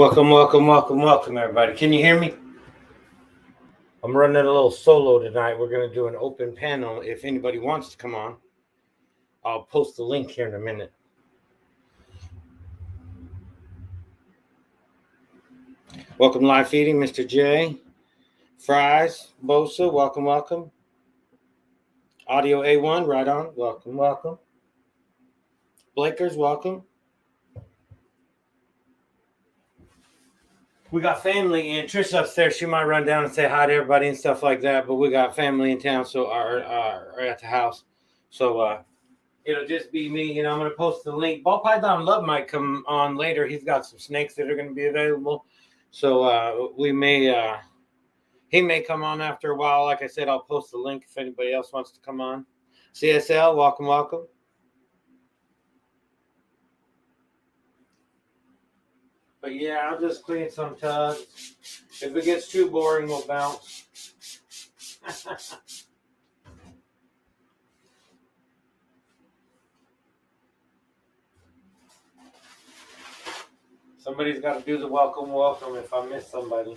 Welcome, everybody. Can you hear me? I'm running a little solo tonight. We're going to do an open panel. If anybody wants to come on, I'll post the link here in a minute. Welcome, live feeding, Mr. J. Fries, Bosa, welcome. Audio A1, right on. Welcome. Blakers, welcome. We got family in. Trish upstairs. She might run down and say hi to everybody and stuff like that. But we got family in town, so are at the house. So it'll just be me. I'm going to post the link. Ball Python Love might come on later. He's got some snakes that are going to be available. So he may come on after a while. Like I said, I'll post the link if anybody else wants to come on. CSL, welcome. But yeah, I'll just clean some tubs. If it gets too boring, we'll bounce. Somebody's got to do the welcome if I miss somebody.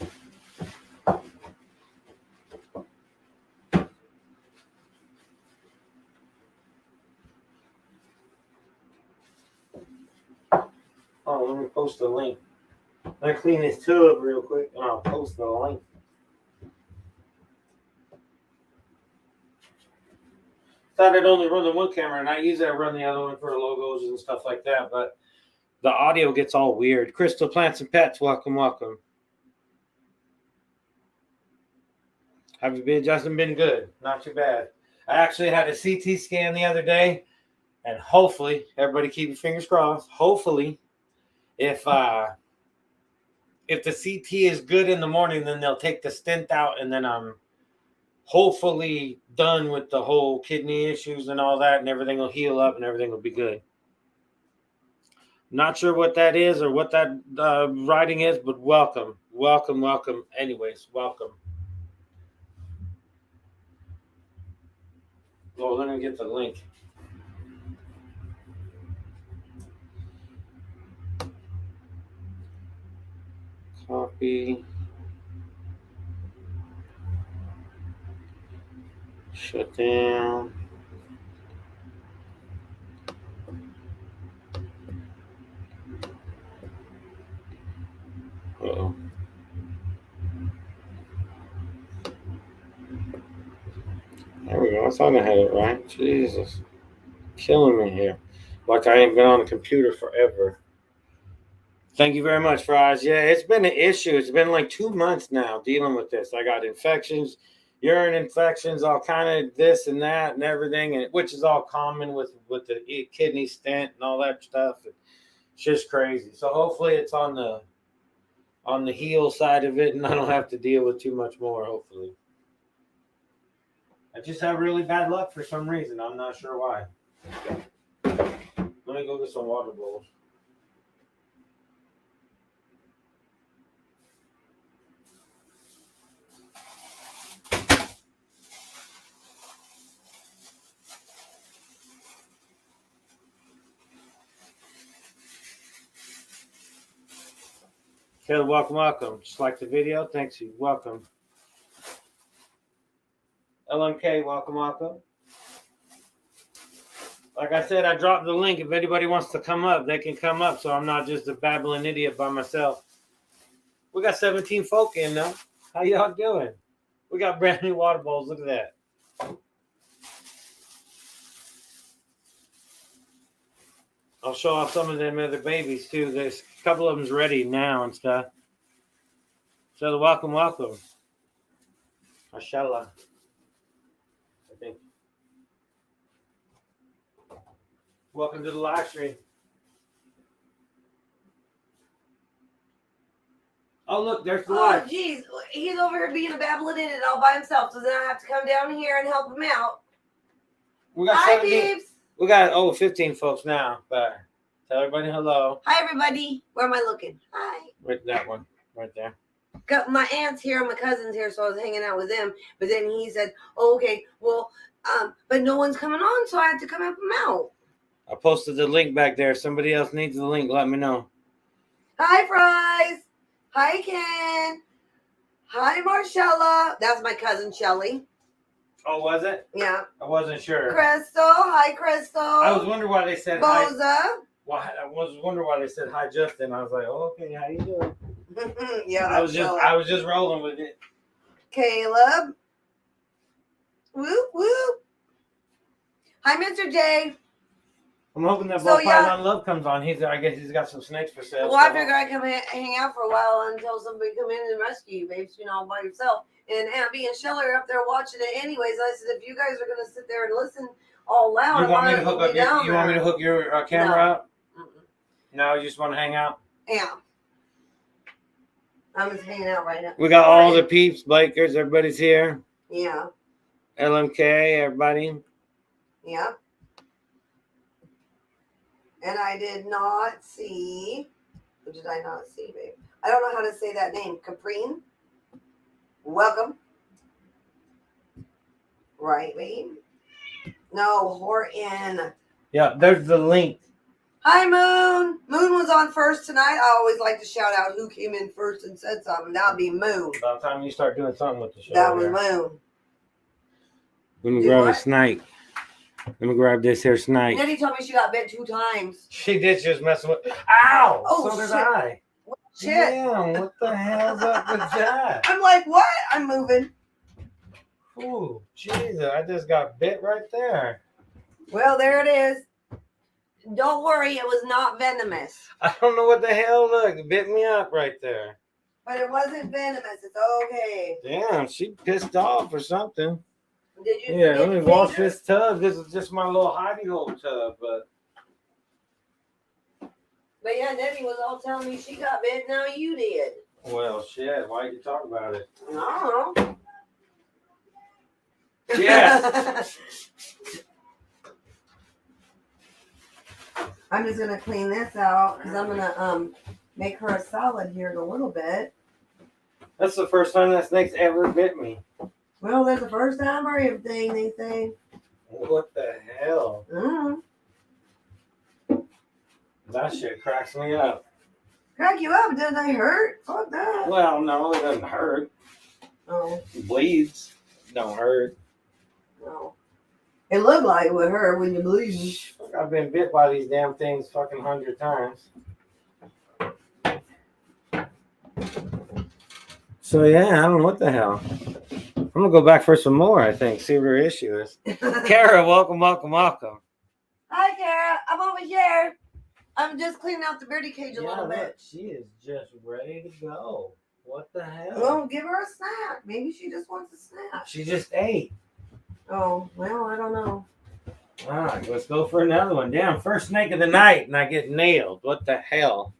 Oh, let me post the link. I clean this tub real quick and I'll post the link. Thought I'd only run the one camera, and I usually run the other one for the logos and stuff like that, but the audio gets all weird. Crystal Plants and Pets, welcome. Have you been, Justin? Been good. Not too bad. I actually had a CT scan the other day, and hopefully, everybody keep your fingers crossed. Hopefully, if the CT is good in the morning, then they'll take the stent out, and then I'm hopefully done with the whole kidney issues and all that, and everything will heal up and everything will be good. Not sure what that is or what that writing is, but welcome. Anyways, welcome. Well, let me get the link. Copy. Shut down. Uh-oh. There we go. I thought I had it right. Jesus. Killing me here. Like I ain't been on a computer forever. Thank you very much, Fries. Yeah, it's been an issue. It's been like 2 months now dealing with this. I got infections, urine infections, all kind of this and that and everything, and which is all common with the kidney stent and all that stuff. It's just crazy. So hopefully it's on the heel side of it, and I don't have to deal with too much more. Hopefully, I just have really bad luck for some reason. I'm not sure why. Let me go get some water bowls. Okay, welcome. Just like the video, thanks you. Welcome. LMK, welcome. Like I said, I dropped the link. If anybody wants to come up, they can come up, so I'm not just a babbling idiot by myself. We got 17 folk in now. How y'all doing? We got brand new water bowls. Look at that. I'll show off some of them other babies too. There's a couple of them's ready now and stuff. So welcome. Mashallah. I think. Welcome to the live stream. Oh, look, there's the live. Oh, geez. He's over here being a babbling idiot all by himself, so then I have to come down here and help him out. We got Hi, peeps. We got 15 folks now, but tell everybody hello. Hi, everybody. Where am I looking? Hi. Right, that one, right there. Got my aunt's here and my cousin's here, so I was hanging out with them. But then he said, "Oh, okay, well, but no one's coming on, so I had to come help him out." I posted the link back there. If somebody else needs the link, let me know. Hi, Fries. Hi, Ken. Hi, Marcella. That's my cousin Shelly. Oh, was it? Yeah. I wasn't sure. Crystal. Hi, Crystal. I was wondering why they said hi. Boza. Why I was wondering why they said hi, Justin. I was like, oh, okay, how you doing? Yeah, I was just rolling with it. Caleb. Whoop whoop. Hi, Mr. J. I'm hoping that So, Python Love comes on. I guess he's got some snakes for sale. Well, I figured I'd come hang out for a while until somebody come in and rescue you, babes. You know, by yourself. And Abby and Shelly are up there watching it anyways. I said, if you guys are gonna sit there and listen all loud, you want me to hook your camera up? No, you just want to hang out? Yeah. I'm just hanging out right now. We got all the peeps, Blakers, everybody's here. Yeah. LMK, everybody. Yeah. And I did not see. Who did I not see, babe? I don't know how to say that name. Caprine. Welcome. Right, babe. No, Horton. Yeah, there's the link. Hi, Moon. Moon was on first tonight. I always like to shout out who came in first and said something. That would be Moon. By the time you start doing something with the show. That was Moon. Let me grab a snake. Let me grab this here snake. Nettie told me she got bit 2 times. She did just mess with. Ow! Oh, so did shit. I. Shit. Damn, what the hell's up with that? I'm like, what? I'm moving. Ooh, Jesus, I just got bit right there. Well, there it is. Don't worry, it was not venomous. I don't know what the hell, look, it bit me up right there. But it wasn't venomous. It's okay. Damn, she pissed off or something. Did you? Yeah, let me wash this tub. This is just my little hidey hole tub, but yeah, Nettie was all telling me she got bit. Now you did. well, shit. Why did you talk about it? I don't know. Yes. I'm just gonna clean this out because I'm gonna make her a salad here in a little bit. That's the first time that snake's ever bit me. Well, there's a first time for everything, they say. What the hell? Mm-hmm. That shit cracks me up. Crack you up? Doesn't they hurt? Fuck that. Well, no, it doesn't hurt. Oh. It bleeds. Don't hurt. No. It looked like it would hurt when you bleed. I've been bit by these damn things fucking 100 times. So yeah, I don't know what the hell. I'm gonna go back for some more, I think. See what her issue is. Kara, welcome. Hi, Kara. I'm over here. I'm just cleaning out the birdie cage a little bit. Look, she is just ready to go. What the hell? Well, give her a snack. Maybe she just wants a snack. She just ate. Oh, well, I don't know. All right, let's go for another one. Damn, first snake of the night, and I get nailed. What the hell?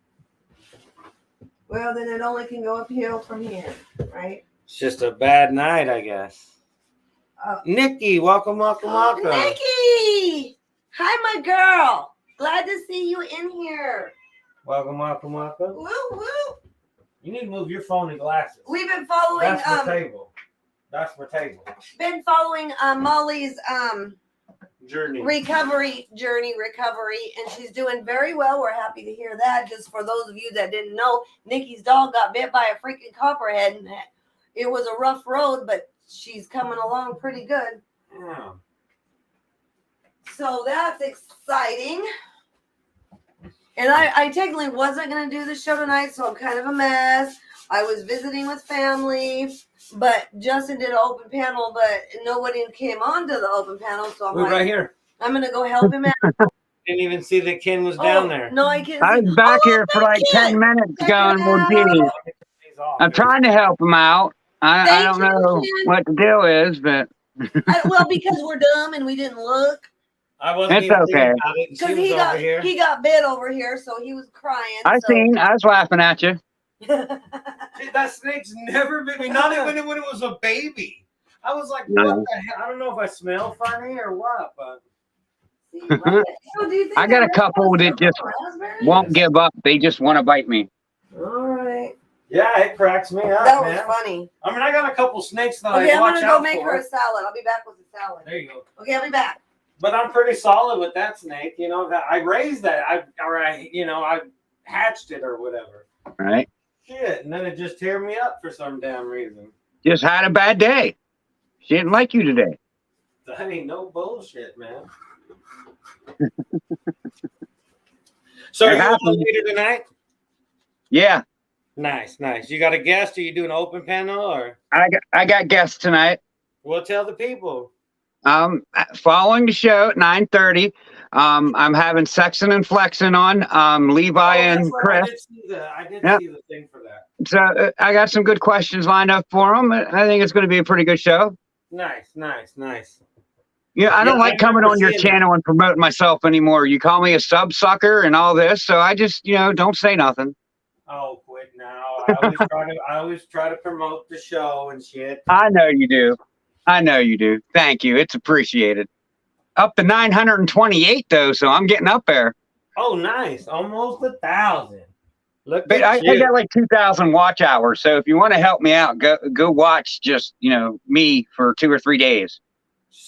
Well, then it only can go uphill from here, right? It's just a bad night, I guess. Nikki, welcome. Nikki! Hi, my girl. Glad to see you in here. Welcome. Woo, woo. You need to move your phone and glasses. We've been following. That's for table. Been following Molly's recovery, and she's doing very well. We're happy to hear that. Just for those of you that didn't know, Nikki's dog got bit by a freaking copperhead, and it was a rough road, but she's coming along pretty good. Yeah. So that's exciting. And I technically wasn't going to do the show tonight, so I'm kind of a mess. I was visiting with family, but Justin did an open panel, but nobody came on to the open panel, so I'm right here. I'm going to go help him out. Didn't even see that Ken was down there. No, I can't. I was back here for like 10 minutes going, well, gee, I'm trying to help him out. I don't know what the deal is, but. Well, because we're dumb and we didn't look. I wasn't it's okay. Because he got bit over here, so he was crying. I was laughing at you. That snake's never bit me, not even when it was a baby. I was like, what the hell? I don't know if I smell funny or what, but. I got a couple that just won't give up. They just want to bite me. All right. Yeah, it cracks me up. That was funny. I mean, I got a couple snakes that I watch out for. Okay, I'm going to go make her a salad. I'll be back with the salad. There you go. Okay, I'll be back. But I'm pretty solid with that snake. You know, that I raised that. I hatched it or whatever. Right. Shit, and then it just tear me up for some damn reason. Just had a bad day. She didn't like you today. That ain't no bullshit, man. So are you on later tonight? Yeah. Nice, nice. You got a guest? Are you doing an open panel or? I got guests tonight. Well, tell the people. Following the show at 9:30, I'm having Sexing and Flexing on Levi and Chris. I did see that. I did see the thing for that. So I got some good questions lined up for them. I think it's going to be a pretty good show. Nice, nice, nice. Yeah, I don't like coming on your channel and promoting myself anymore. You call me a sub sucker and all this, so I just, don't say nothing. Oh, quit now. I always try to promote the show and shit. I know you do. I know you do. Thank you. It's appreciated. Up to 928 though, so I'm getting up there. Oh, nice. Almost 1,000. Look, but I got like 2,000 watch hours. So if you want to help me out, go watch just me for 2 or 3 days.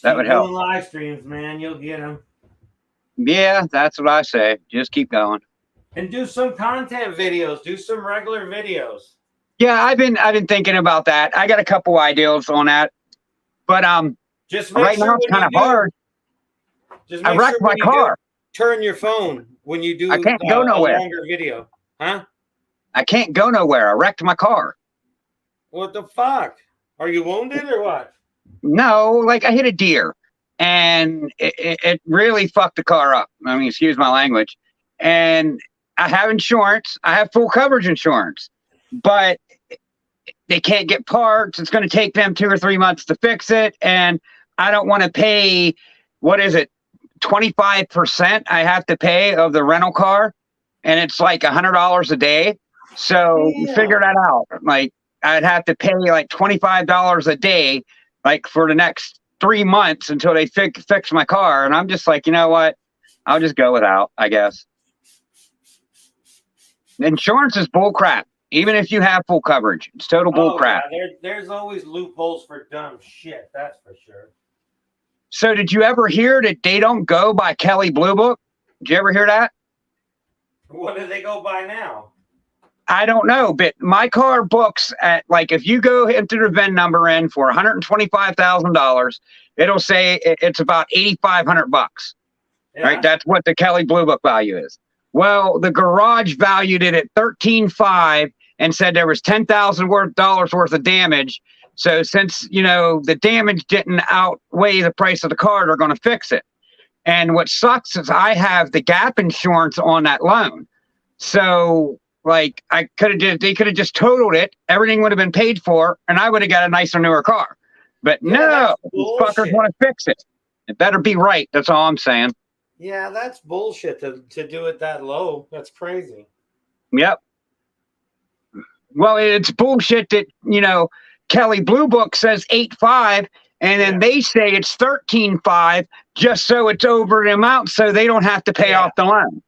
That would help. Live streams, man. You'll get them. Yeah, that's what I say. Just keep going. And do some content videos. Do some regular videos. Yeah, I've been thinking about that. I got a couple ideas on that. But just right now it's kind of hard. I wrecked my car. Turn your phone when you do. I can't go nowhere. A longer video, huh? I can't go nowhere. I wrecked my car. What the fuck? Are you wounded or what? No, like I hit a deer, and it really fucked the car up. I mean, excuse my language. And I have insurance. I have full coverage insurance, but they can't get parts. It's going to take them 2 or 3 months to fix it. And I don't want to pay, 25% I have to pay of the rental car. And it's like $100 a day. So figure that out. Like I'd have to pay like $25 a day, like for the next 3 months until they fix my car. And I'm just like, you know what? I'll just go without, I guess. Insurance is bull crap. Even if you have full coverage, it's total bull crap. Yeah, there's always loopholes for dumb shit. That's for sure. So did you ever hear that They Don't Go by Kelley Blue Book? Did you ever hear that? What do they go by now? I don't know, but my car books at, like, if you go into the VIN number in for $125,000, it'll say it's about $8,500 bucks. Yeah. Right? That's what the Kelley Blue Book value is. Well, the garage valued it at $13,500 and said there was $10,000 worth of damage. So since, the damage didn't outweigh the price of the car, they're going to fix it. And what sucks is I have the gap insurance on that loan. So like they could have just totaled it. Everything would have been paid for and I would have got a nicer, newer car. But no, fuckers want to fix it. It better be right. That's all I'm saying. Yeah, that's bullshit to do it that low. That's crazy. Yep. Well, it's bullshit that, Kelley Blue Book says 8.5 and then they say it's 13.5 just so it's over the amount so they don't have to pay off the loan.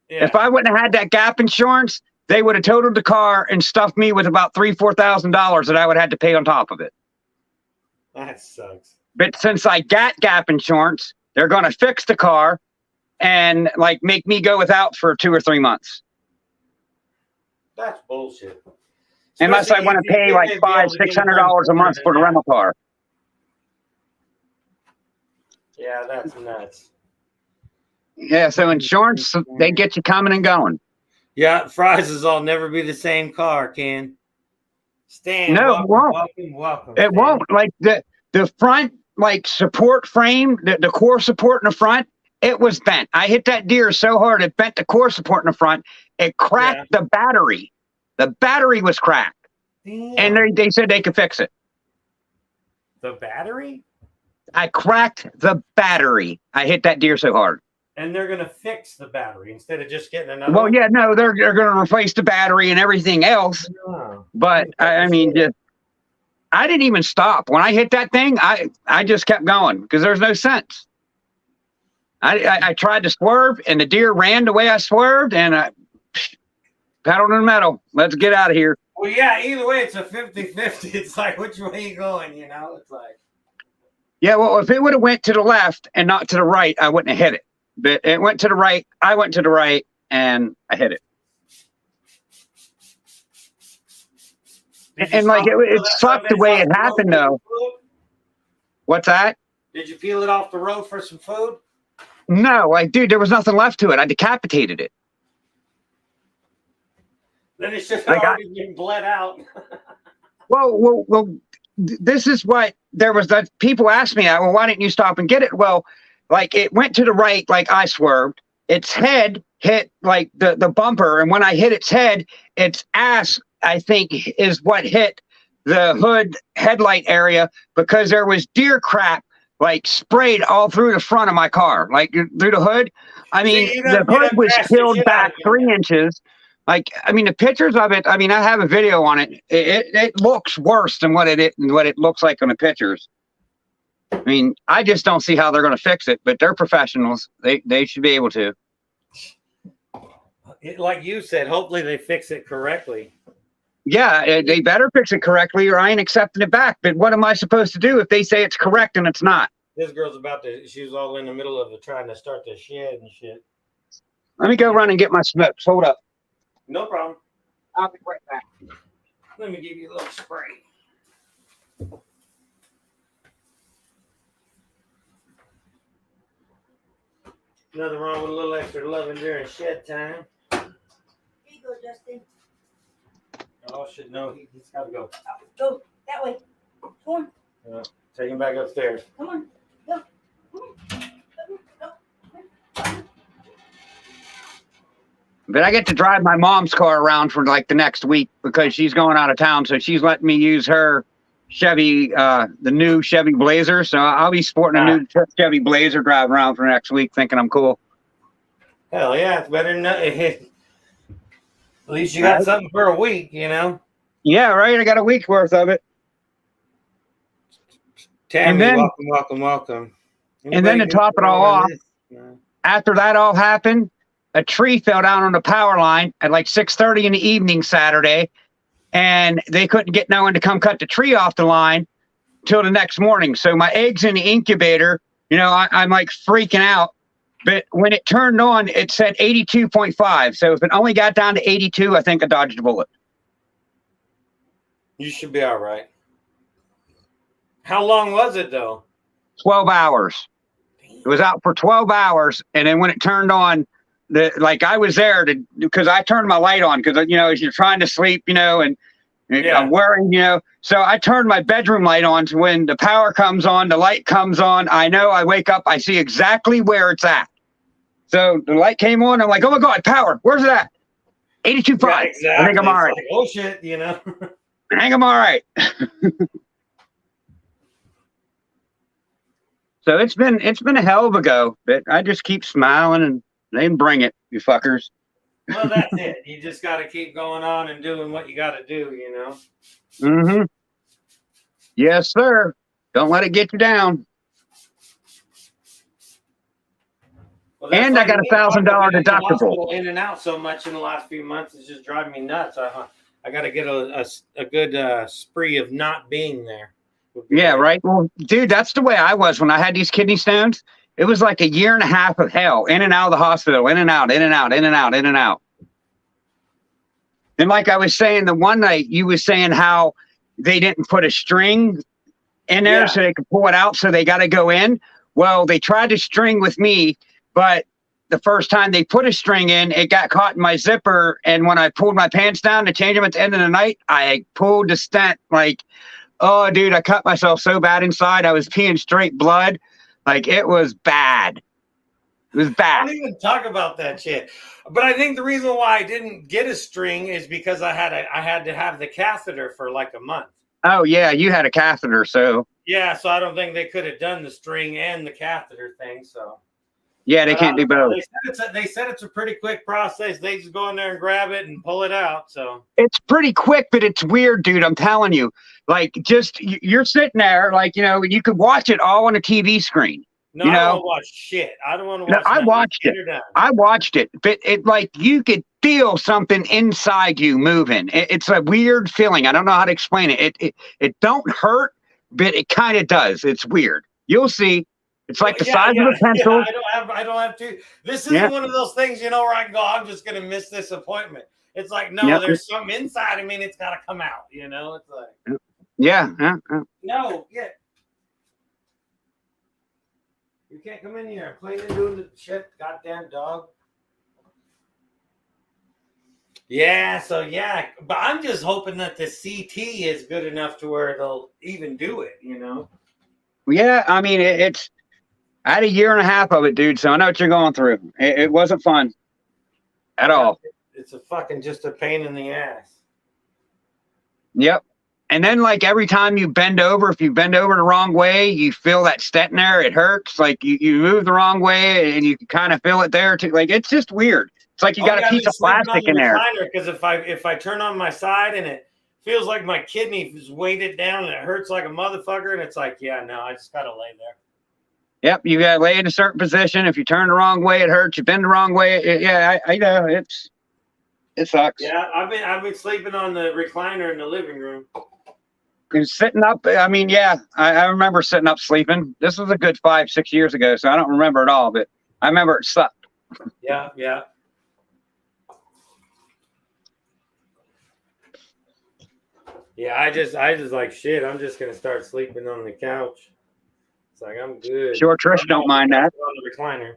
Yeah. If I wouldn't have had that gap insurance, they would have totaled the car and stuffed me with about $3,000-$4,000 that I would have had to pay on top of it. That sucks. But since I got gap insurance, they're going to fix the car and like make me go without for 2 or 3 months. That's bullshit. Unless I want to pay like $500-$600 a month for the rental car. Yeah, that's nuts. Yeah, so insurance, they get you coming and going. Yeah, Fries' will never be the same car, Ken. Stan, no, it won't. Welcome. It won't. Like the front, like support frame, the core support in the front, it was bent. I hit that deer so hard it bent the core support in the front. It cracked the battery. The battery was cracked. Damn. And they said they could fix it. The battery? I cracked the battery. I hit that deer so hard. And they're going to fix the battery instead of just getting another one? Well, yeah, no, they're going to replace the battery and everything else. Oh. But, I mean, I didn't even stop. When I hit that thing, I just kept going because there's no sense. I tried to swerve, and the deer ran the way I swerved, and I pedal to the metal. Let's get out of here. Well, yeah, either way, it's a 50-50. It's like, which way are you going, It's like. Yeah, well, if it would have went to the left and not to the right, I wouldn't have hit it. But it went to the right, I went to the right, and I hit it. And like it sucked the way it happened though. What's that? Did you peel it off the road for some food? No, like, dude, there was nothing left to it. I decapitated it. Then it should have already been bled out. Well, this is what there was. That people asked me, well, why didn't you stop and get it? Well, like it went to the right, like I swerved. Its head hit like the bumper, and when I hit its head, its ass, I think, is what hit the hood headlight area because there was deer crap like sprayed all through the front of my car, like through the hood. I mean, the hood was peeled back 3 inches. Like, I mean, the pictures of it, I mean, I have a video on it. It looks worse than what it looks like on the pictures. I mean, I just don't see how they're going to fix it, but they're professionals. They should be able to. Like you said, hopefully they fix it correctly. Yeah, they better fix it correctly or I ain't accepting it back. But what am I supposed to do if they say it's correct and it's not? This girl's she was all in the middle of it trying to start the shed and shit. Let me go run and get my smokes. Hold up. No problem. I'll be right back. Let me give you a little spray. Nothing wrong with a little extra loving during shed time. Here you go, Justin. Oh, I should know. He's got to go. Go that way. Come on. Take him back upstairs. Come on. Go. Come on. Go. But I get to drive my mom's car around for like the next week because she's going out of town. So she's letting me use her Chevy, the new Chevy Blazer. So I'll be sporting a new Chevy Blazer driving around for next week thinking I'm cool. Hell yeah, it's better than nothing. At least you got something for a week, you know? Yeah, right. I got a week's worth of it. Tammy, welcome. And then to top it all off, after that all happened, a tree fell down on the power line at like 6:30 in the evening Saturday, and they couldn't get no one to come cut the tree off the line till the next morning. So my eggs in the incubator, you know, I'm like freaking out. But when it turned on, it said 82.5. So if it only got down to 82, I think I dodged a bullet. You should be all right. How long was it, though? 12 hours. It was out for 12 hours. And then when it turned on, like I was there because I turned my light on because, you know, as you're trying to sleep, you know, and I'm worrying, you know. So I turned my bedroom light on. So when the power comes on, the light comes on. I know I wake up, I see exactly where it's at. So the light came on. I'm like, oh, my God, power. Where's it at? 82.5. Yeah, exactly. I think I'm all right. Like, oh, shit, you know. I think I'm all right. So it's been a hell of a go, but I just keep smiling and they bring it, you fuckers. Well, that's it. You just got to keep going on and doing what you got to do, you know. Mm-hmm. Yes, sir. Don't let it get you down. Well, and I got $1,000 deductible. In and out so much in the last few months, it's just driving me nuts. I got to get a good spree of not being there. Yeah, right. Well, dude, that's the way I was when I had these kidney stones. It was like a year and a half of hell, in and out of the hospital, in and out, in and out, in and out, in and out. And like I was saying, the one night you was saying how they didn't put a string in there so they could pull it out, so they got to go in. Well, they tried to string with me, but the first time they put a string in, it got caught in my zipper. And when I pulled my pants down to change them at the end of the night, I pulled the stent like, oh, dude, I cut myself so bad inside. I was peeing straight blood. Like, it was bad. It was bad. I don't even talk about that shit. But I think the reason why I didn't get a string is because I had to have the catheter for like a month. Oh, yeah, you had a catheter, so. Yeah, so I don't think they could have done the string and the catheter thing, so. Yeah, they can't do both. They said it's a pretty quick process. They just go in there and grab it and pull it out. So it's pretty quick, but it's weird, dude. I'm telling you. Like, just you're sitting there, like, you know, you could watch it all on a TV screen. No, you know? I don't want to watch shit. I don't want to watch. No, I watched it. I watched it, but it like you could feel something inside you moving. It's a weird feeling. I don't know how to explain it. It don't hurt, but it kind of does. It's weird. You'll see. It's like the size of a pencil. I don't have to. This isn't one of those things, you know, where I can go, I'm just going to miss this appointment. It's like, no, there's something inside of me and it's got to come out, you know? It's like, yeah. No, yeah. You can't come in here. I'm cleaning, doing the shit, goddamn dog. Yeah, so yeah, but I'm just hoping that the CT is good enough to where they'll even do it, you know? Yeah, I mean, it's, I had a year and a half of it, dude, so I know what you're going through. It wasn't fun at all. It's a fucking just a pain in the ass. Yep. And then, like, every time you bend over, if you bend over the wrong way, you feel that stent in there. It hurts. Like, you move the wrong way, and you kind of feel it there, too. Like, it's just weird. It's like you got a piece of plastic in there. Because if I turn on my side and it feels like my kidney is weighted down and it hurts like a motherfucker, and it's like, yeah, no, I just got to lay there. Yep, you got to lay in a certain position. If you turn the wrong way, it hurts. You bend the wrong way. Yeah, I know. It sucks. Yeah, I've been sleeping on the recliner in the living room. And sitting up, I mean, yeah, I remember sitting up sleeping. This was a good 5-6 years ago, so I don't remember it all, but I remember it sucked. Yeah. Yeah, I just like shit. I'm just gonna start sleeping on the couch. It's like I'm good. Sure, Trish don't mind that. On the recliner.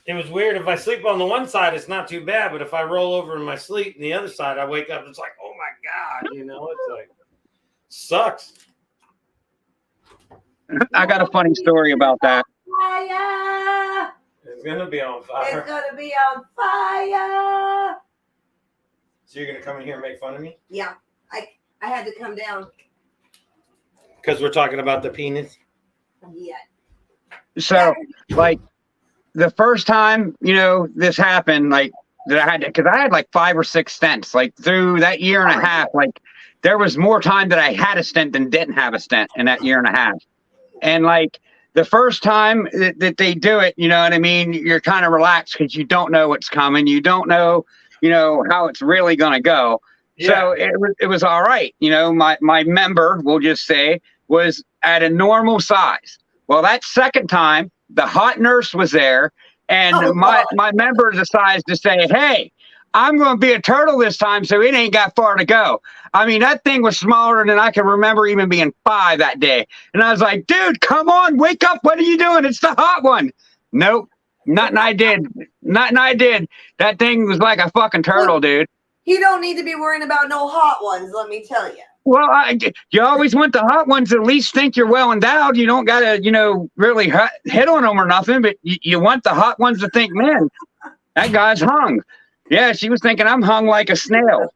It was weird. If I sleep on the one side, it's not too bad. But if I roll over in my sleep and the other side, I wake up. It's like, oh my god, you know, it's like sucks. I got a funny story about that. Fire! It's gonna be on fire. It's gonna be on fire. So you're gonna come in here and make fun of me? Yeah, I had to come down. Because we're talking about the penis. Yeah. So, like, the first time, you know, this happened, like, that I had to, because I had like 5 or 6 stents, like, through that year and a half, like, there was more time that I had a stent than didn't have a stent in that year and a half. And, like, the first time that they do it, you know what I mean, you're kind of relaxed because you don't know what's coming. You don't know, you know, how it's really going to go. Yeah. So it was all right. You know, my member, we'll just say, was at a normal size. Well, that second time, the hot nurse was there, and my member decides to say, hey, I'm going to be a turtle this time, so it ain't got far to go. I mean, that thing was smaller than I can remember even being 5 that day. And I was like, dude, come on, wake up. What are you doing? It's the hot one. Nope. Nothing I did. Nothing I did. That thing was like a fucking turtle, dude. You don't need to be worrying about no hot ones, let me tell you. Well, you always want the hot ones to at least think you're well endowed. You don't got to, you know, really hit on them or nothing, but you want the hot ones to think, man, that guy's hung. Yeah, she was thinking I'm hung like a snail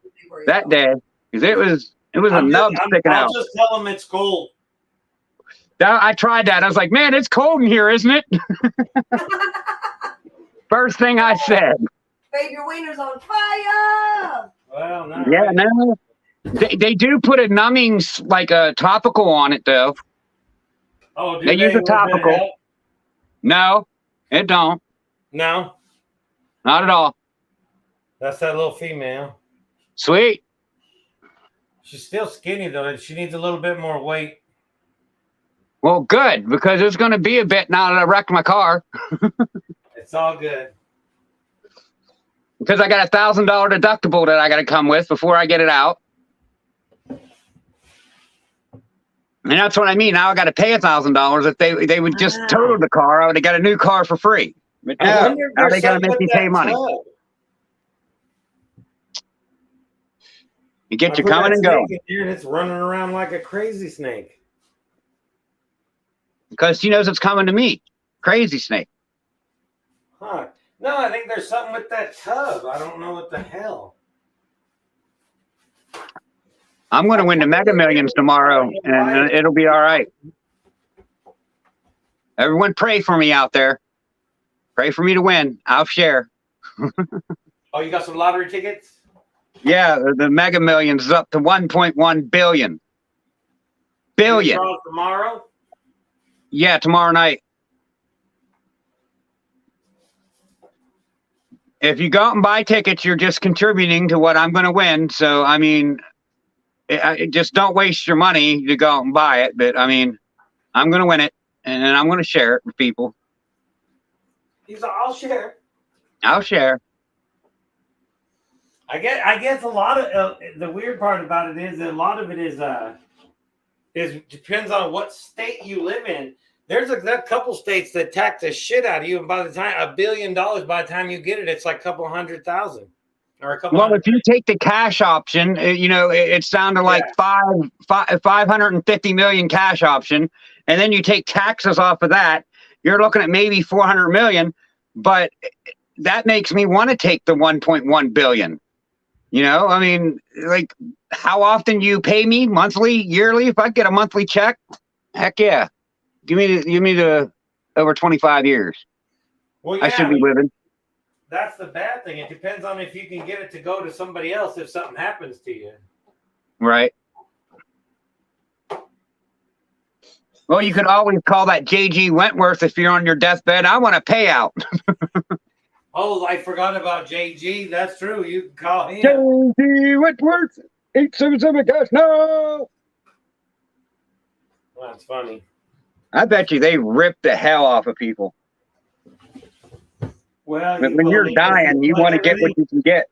that day. Because it was a nub sticking out. I'll just tell them it's cold. I tried that. I was like, man, it's cold in here, isn't it? First thing I said. Babe, your wiener's on fire. Well, no. Yeah, no. They do put a numbing, like a topical on it, though. Oh, they use a topical. No, it don't. No? Not at all. That's that little female. Sweet. She's still skinny, though. She needs a little bit more weight. Well, good, because it's going to be a bit now that I wrecked my car. It's all good. Because I got $1,000 deductible that I got to come with before I get it out. And that's what I mean. Now I got to pay $1,000. If they would just total the car, I would have got a new car for free. But now they got to make me pay money. You get your coming and going. And it's running around like a crazy snake. Because she knows it's coming to me. Crazy snake. Huh. No, I think there's something with that tub. I don't know what the hell. I'm going to win the Mega Millions tomorrow, and it'll be all right. Everyone pray for me out there. Pray for me to win. I'll share. Oh, you got some lottery tickets? Yeah, the Mega Millions is up to 1.1 billion. Billion. Tomorrow? Yeah, tomorrow night. If you go out and buy tickets, you're just contributing to what I'm going to win. So, I mean, just don't waste your money to go out and buy it. But, I mean, I'm going to win it, and then I'm going to share it with people. He's like, I'll share. I'll share. I guess a lot of the weird part about it is that a lot of it is depends on what state you live in. There's a couple states that tax the shit out of you, and by the time $1 billion, by the time you get it, it's like a couple 100,000 or a couple. Well, if you take the cash option, it's down to like 550 million cash option, and then you take taxes off of that, you're looking at maybe 400 million. But that makes me want to take the 1.1 billion. I mean, like, how often do you pay me? Monthly, yearly? If I get a monthly check, heck yeah, give me the over 25 years. Well, yeah, I should be living. That's the bad thing. It depends on if you can get it to go to somebody else if something happens to you. Right. Well, you could always call that J.G. Wentworth if you're on your deathbed. I want a payout. Oh, I forgot about J.G. That's true. You can call him. J.G. Wentworth, 877 cash. No. Well, that's funny. I bet you they rip the hell off of people. Well, but when you're dying, you want to get what you can get.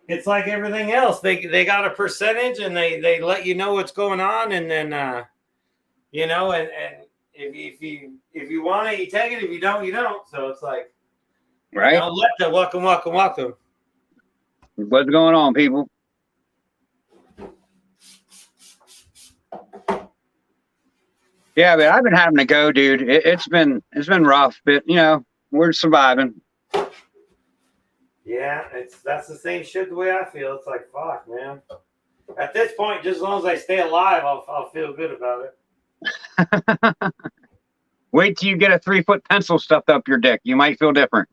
It's like everything else. They got a percentage, and they let you know what's going on, and then and if you want it, you take it. If you don't, you don't. So it's like, right. Welcome. What's going on, people? Yeah, but I've been having to go, dude. It's been rough, but we're surviving. Yeah, that's the same shit the way I feel. It's like, fuck, man. At this point, just as long as I stay alive, I'll feel good about it. Wait till you get a 3-foot pencil stuffed up your dick. You might feel different.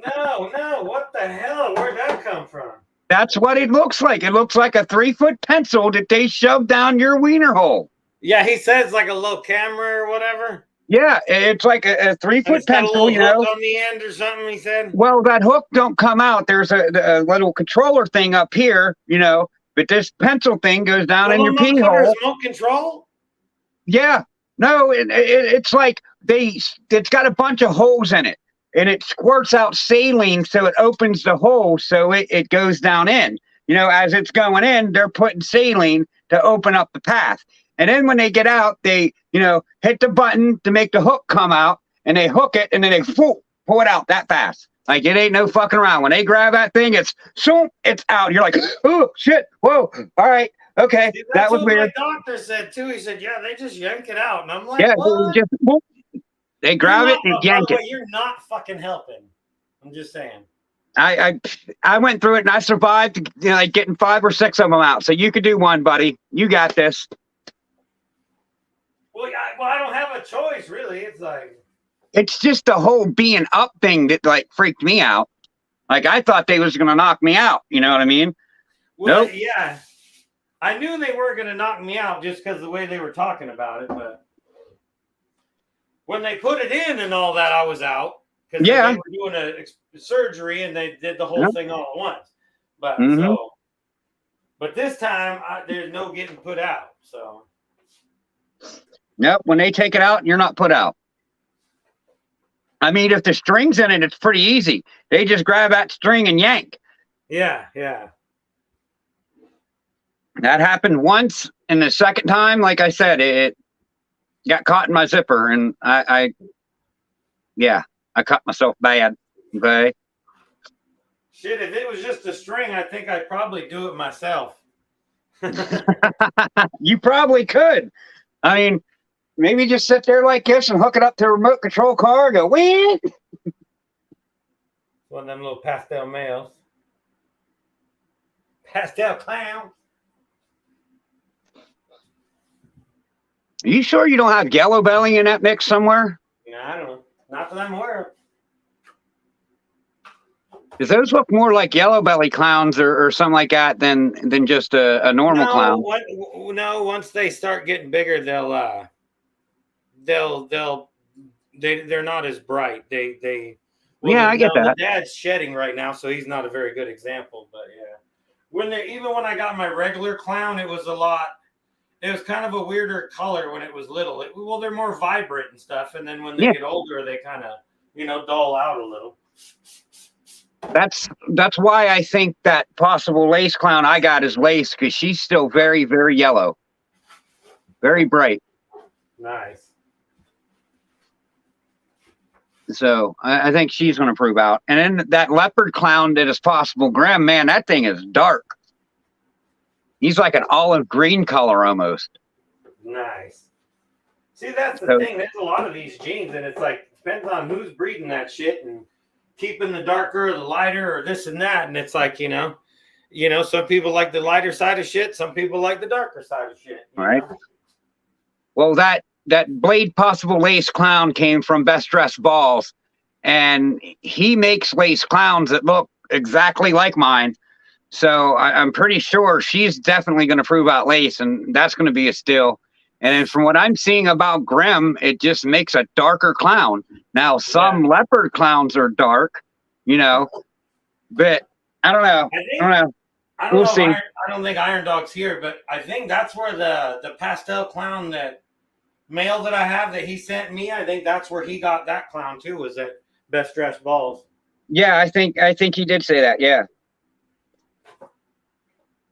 No, what the hell? Where'd that come from? That's what it looks like. It looks like a 3-foot pencil that they shove down your wiener hole. Yeah, he says like a little camera or whatever. Yeah, it's like a 3-foot pencil, hook on the end or something, he said. Well, that hook don't come out. There's a little controller thing up here, but this pencil thing goes down in your pee hole. Remote control? Yeah. No, it's like it's got a bunch of holes in it, and it squirts out saline, so it opens the hole, so it goes down in. As it's going in, they're putting saline to open up the path. And then when they get out, they, hit the button to make the hook come out, and they hook it, and then they pull it out that fast. Like, it ain't no fucking around. When they grab that thing, it's out. You're like, oh, shit, whoa, all right, okay. See, that was weird. My doctor said, too. He said, yeah, they just yank it out. And I'm like, yeah, what? They grab it and yank it. You're not fucking helping. I'm just saying. I went through it, and I survived, like getting 5 or 6 of them out. So you could do one, buddy. You got this. Well, I don't have a choice, really. It's like, it's just the whole being up thing that like freaked me out. Like, I thought they was gonna knock me out. You know what I mean? Well, nope. Yeah, I knew they were gonna knock me out just because of the way they were talking about it. But when they put it in and all that, I was out because they were doing a surgery and they did the whole thing all at once. But but this time there's no getting put out. So. Nope, when they take it out, you're not put out. I mean, if the string's in it, it's pretty easy. They just grab that string and yank. Yeah. That happened once, and the second time, like I said, it got caught in my zipper, and I cut myself bad. Okay. Shit, if it was just a string, I think I'd probably do it myself. You probably could. I mean, maybe just sit there like this and hook it up to a remote control car and go, wing. One of them little pastel males. Pastel clowns. Are you sure you don't have yellow belly in that mix somewhere? Yeah, I don't know. Not that I'm aware of. Does those look more like yellow belly clowns or something like that than just a normal clown? No, once they start getting bigger, they're not as bright. I get that. Dad's shedding right now, so he's not a very good example. But yeah, even when I got my regular clown, it was kind of a weirder color when it was little. They're more vibrant and stuff, and then when they get older, they kind of dull out a little. That's why I think that possible lace clown I got is lace, because she's still very, very yellow, very bright. Nice. So I think she's going to prove out. And then that leopard clown that is possible Grim, man, that thing is dark. He's like an olive green color almost. Nice. See, that's the thing. There's a lot of these genes, and it's like depends on who's breeding that shit and keeping the darker or the lighter or this and that. And it's like, you know, some people like the lighter side of shit. Some people like the darker side of shit. Right. Well, that Blade Possible Lace Clown came from Best Dressed Balls, and he makes lace clowns that look exactly like mine. So I'm pretty sure she's definitely going to prove out lace, and that's going to be a steal. And then from what I'm seeing about Grim, it just makes a darker clown. Now, some leopard clowns are dark, you know, but I don't know. We'll see. I don't think Iron Dog's here, but I think that's where the pastel clown, that male that I have that he sent me, I think that's where he got that clown too, was at Best Dressed Balls. Yeah, I think he did say that. Yeah.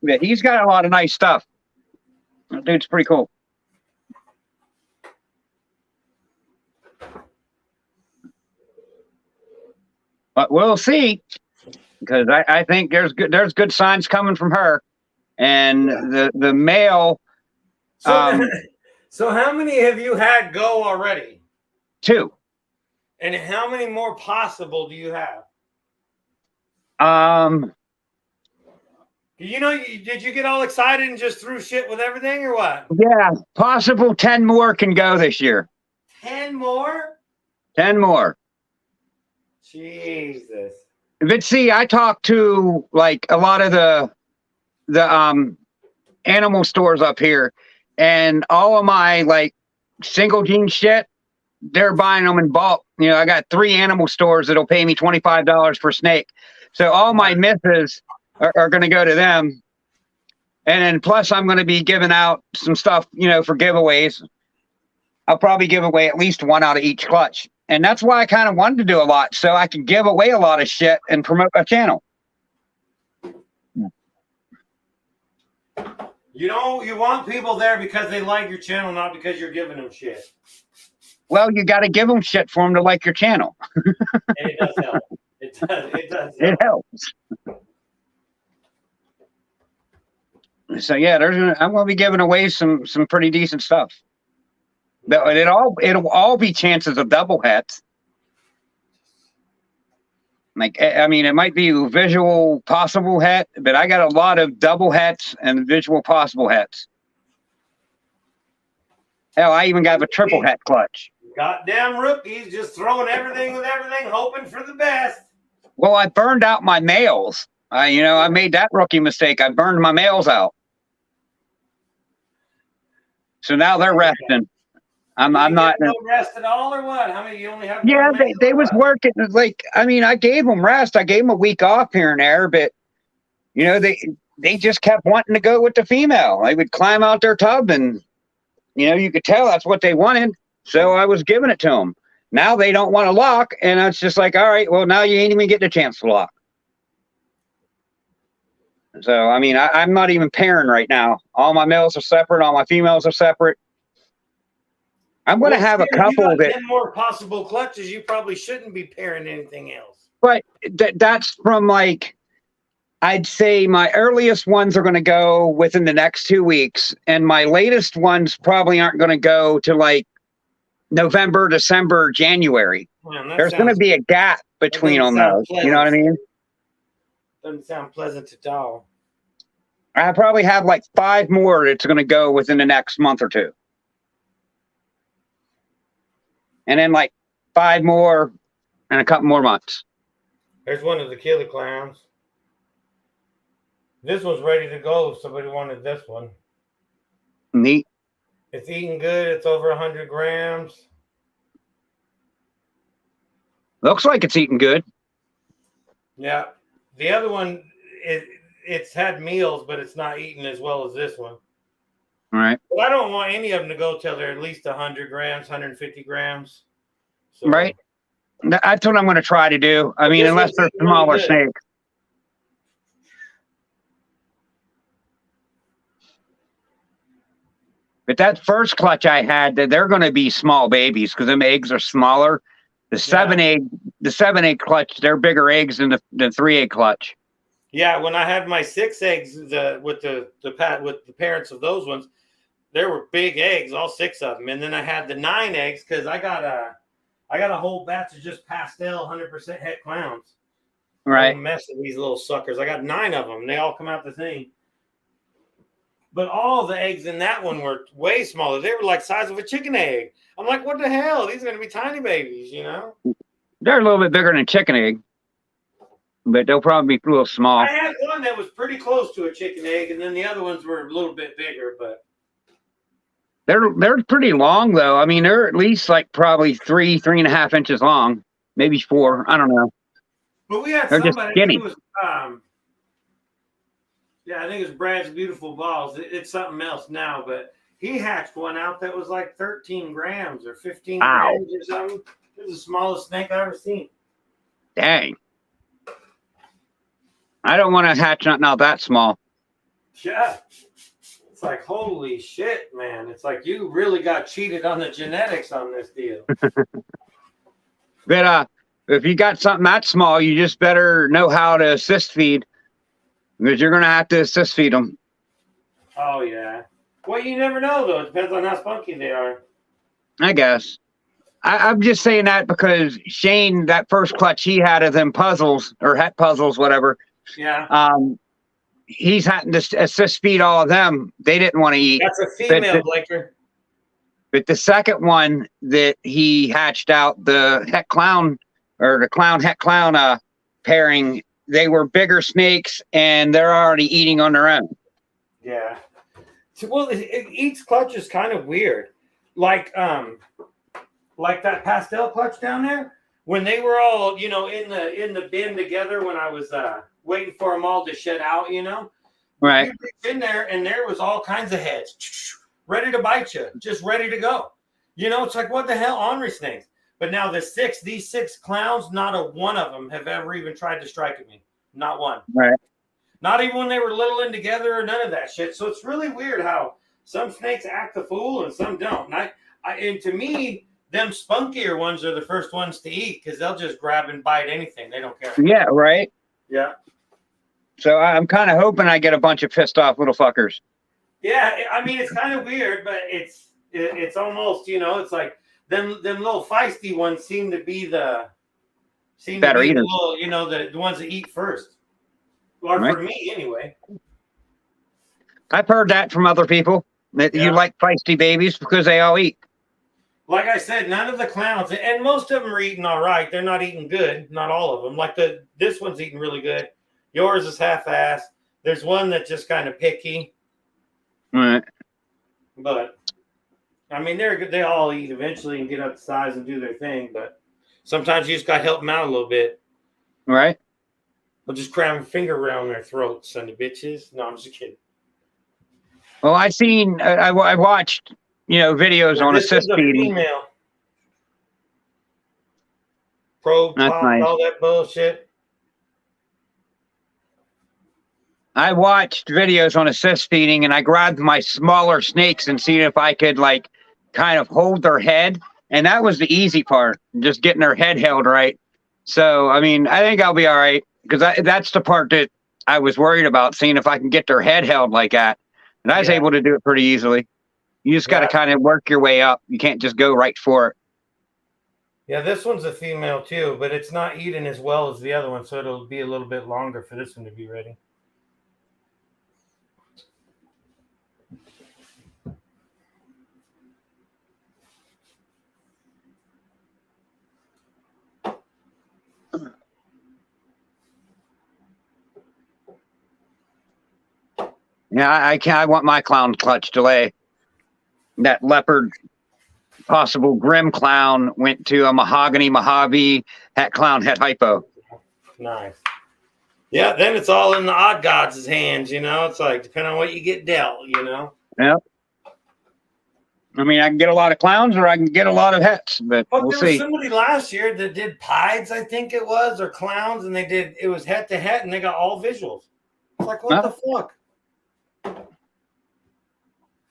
Yeah, he's got a lot of nice stuff. That dude's pretty cool. But we'll see, because I think there's good signs coming from her, and the male. So how many have you had go already? 2. And how many more possible do you have? Did you get all excited and just threw shit with everything, or what? Yeah, possible 10 more can go this year. 10 more? 10 more. Jesus. But see, I talked to like a lot of the animal stores up here, and all of my like single gene shit, they're buying them in bulk. You know, I got 3 animal stores that'll pay me $25 per snake. So all my misses are going to go to them. And then plus I'm going to be giving out some stuff, you know, for giveaways. I'll probably give away at least 1 out of each clutch. And that's why I kind of wanted to do a lot, so I can give away a lot of shit and promote my channel. You know, you want people there because they like your channel, not because you're giving them shit. Well, you got to give them shit for them to like your channel. And it does help. It does help. It helps. So yeah, I'm going to be giving away some pretty decent stuff. But it'll all be chances of double hets. Like, I mean, it might be visual possible het, but I got a lot of double hets and visual possible hets. Hell, I even got a triple het clutch. Goddamn rookies, just throwing everything with everything, hoping for the best. Well, I burned out my males. I made that rookie mistake. I burned my males out. So now they're resting. I'm not no rest at all, or what? How many you only have? Yeah, they was working. Like, I mean, I gave them rest. I gave them a week off here and there, but you know, they just kept wanting to go with the female. They would climb out their tub, and you know, you could tell that's what they wanted. So I was giving it to them. Now they don't want to lock, and it's just like, all right, well, now you ain't even getting a chance to lock. So I mean, I'm not even pairing right now. All my males are separate. All my females are separate. I'm going to have a couple that 10 more possible clutches. You probably shouldn't be pairing anything else. But that's from like, I'd say my earliest ones are going to go within the next 2 weeks, and my latest ones probably aren't going to go to like November, December, January. Man, there's going to be a gap between on those. Pleasant. You know what I mean? Doesn't sound pleasant at all. I probably have like 5 more that's going to go within the next month or 2. And then like 5 more and a couple more months. There's one of the killer clowns. This one's ready to go if somebody wanted this one. Neat. It's eating good. It's over 100 grams. Looks like it's eating good. Yeah. The other one, it's had meals, but it's not eating as well as this one. All right. But I don't want any of them to go till they're at least 100 grams, 150 grams. So, right. That's what I'm going to try to do. I mean, this unless one's they're eating really smaller good. snakes. But that first clutch I had, they're going to be small babies because them eggs are smaller. The seven egg clutch, they're bigger eggs than the 3 egg clutch. Yeah, when I had my 6 eggs, with the parents of those ones, there were big eggs, all 6 of them. And then I had the 9 eggs because I got a whole batch of just pastel 100% het clowns. Right. I'm messing these little suckers. I got 9 of them. They all come out the same. But all the eggs in that one were way smaller. They were like size of a chicken egg. I'm like, what the hell? These are going to be tiny babies, you know? They're a little bit bigger than a chicken egg, but they'll probably be a little small. I had one that was pretty close to a chicken egg, and then the other ones were a little bit bigger, but they're pretty long though. I mean, they're at least like probably 3.5 inches long, maybe 4. I don't know. But we had They're just somebody. skinny. It was, I think it was Brad's Beautiful Balls. It's something else now, but he hatched one out that was like 13 grams or 15 grams or something. It was the smallest snake I ever seen. Dang. I don't want to hatch nothing out that small. Yeah. It's like, holy shit, man. It's like you really got cheated on the genetics on this deal. But if you got something that small, you just better know how to assist feed, because you're going to have to assist feed them. Oh, yeah. Well, you never know, though. It depends on how spunky they are. I guess. I'm just saying that because Shane, that first clutch he had of them puzzles or het puzzles, whatever. Yeah. He's having to assist feed all of them. They didn't want to eat. That's a female, Blaker. But the second one that he hatched out, the het clown or the clown het clown pairing, they were bigger snakes and they're already eating on their own. Yeah. Well, each clutch is kind of weird. Like that pastel clutch down there, when they were all, in the bin together when I was waiting for them all to shed out, Right. You reach in there and there was all kinds of heads ready to bite you, just ready to go. It's like, what the hell, ornery snakes. But now these 6 clowns, not a one of them have ever even tried to strike at me. Not one. Right. Not even when they were little and together or none of that shit. So it's really weird how some snakes act the fool and some don't. And to me, them spunkier ones are the first ones to eat because they'll just grab and bite anything. They don't care. Yeah, right. Yeah. So I'm kind of hoping I get a bunch of pissed off little fuckers. Yeah, I mean, it's kind of weird, but it's almost, it's like them little feisty ones seem to be the better eaters. Little, the ones that eat first. Or right. For me, anyway. I've heard that from other people, that you like feisty babies because they all eat. Like I said, none of the clowns, and most of them are eating all right. They're not eating good. Not all of them. Like this one's eating really good. Yours is half-assed. There's one that's just kind of picky. Right. But, I mean, they all eat eventually and get up to size and do their thing. But sometimes you just got to help them out a little bit. Right. They'll just cram a finger around their throats, son of bitches. No, I'm just kidding. Well, I watched, videos on assist feeding. Female. Probe, pop, nice. All that bullshit. I watched videos on assist feeding and I grabbed my smaller snakes and see if I could kind of hold their head. And that was the easy part, just getting their head held right. So, I mean, I think I'll be all right because that's the part that I was worried about, seeing if I can get their head held like that. And I was able to do it pretty easily. You just got to kind of work your way up. You can't just go right for it. Yeah, this one's a female too, but it's not eating as well as the other one. So it'll be a little bit longer for this one to be ready. Yeah, I want my clown clutch to lay. That leopard, possible grim clown, went to a mahogany Mojave, het clown, het hypo. Nice. Yeah, then it's all in the odd gods' hands, It's like, depending on what you get dealt, Yep. I mean, I can get a lot of clowns or I can get a lot of hets, but But we'll there see. was somebody last year that did pieds, I think it was, or clowns, and it was head to head, and they got all visuals. It's like, what the fuck?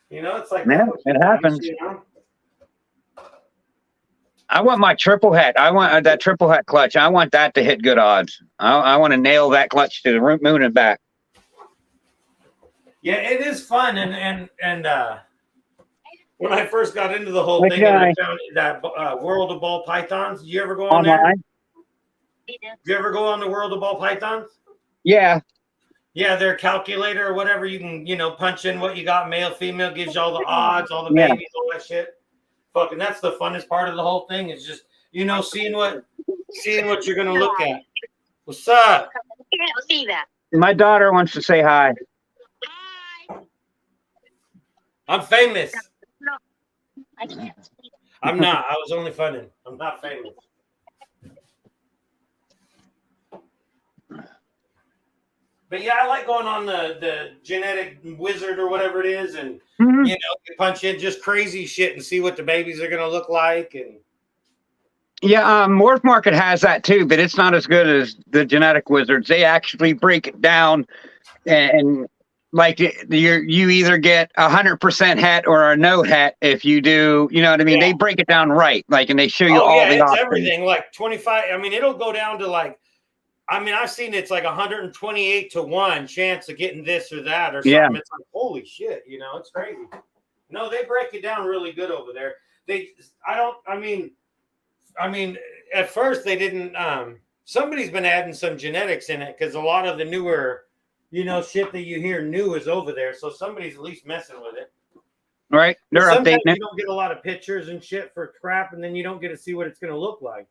You know, it's like, Yeah, that was it nice, happens. you know? I want my triple het. I want that triple het clutch. I want that to hit good odds. I want to nail that clutch to the moon and back. Yeah, it is fun, and when I first got into the whole thing, and I found that World of Ball Pythons. Did you ever go on there? Did you ever go on the World of Ball Pythons? Yeah. Yeah, their calculator or whatever. You can, punch in what you got, male, female, gives you all the odds, all the babies, all that shit. Fucking, that's the funnest part of the whole thing. Is just seeing what you're gonna look at. What's up? See that. My daughter wants to say hi. Hi. I'm famous. No, I can't. I'm not. I was only funning. I'm not famous. But yeah, I like going on the genetic wizard or whatever it is, and you punch in just crazy shit and see what the babies are gonna look like. And yeah, Morph Market has that too, but it's not as good as the genetic wizards. They actually break it down, and like you either get 100% het or a no het if you do. You know what I mean? They break it down right, like, and they show you all the options. Everything. Like 25. I mean, it'll go down to like. I mean, I've seen it's like 128 to 1 chance of getting this or that or something. Yeah. It's like, holy shit, it's crazy. No, they break it down really good over there. I mean, at first they didn't, somebody's been adding some genetics in it because a lot of the newer, shit that you hear new is over there. So somebody's at least messing with it. Right. They're updating it. You don't get a lot of pictures and shit for crap, and then you don't get to see what it's going to look like.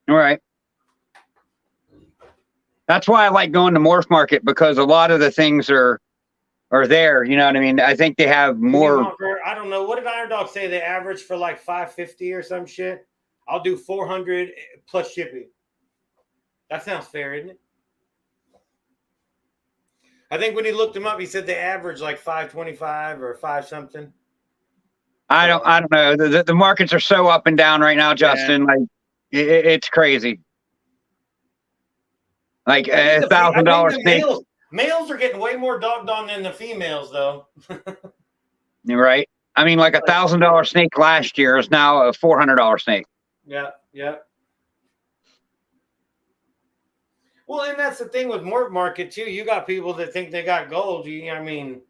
All right. That's why I like going to Morph Market, because a lot of the things are there. You know what I mean? I think they have more. I don't know. What did Iron Dog say? They average for like $550 or some shit. I'll do $400 plus shipping. That sounds fair, isn't it? I think when he looked them up, he said they average like $525 or $5 something. I don't know. The markets are so up and down right now, Justin. Yeah. Like it's crazy. Like $1,000 snake. Males are getting way more dogged on than the females, though. You're right. I mean, like $1,000 snake last year is now a $400 snake. Yeah, yeah. Well, and that's the thing with Morph Market too. You got people that think they got gold. I mean,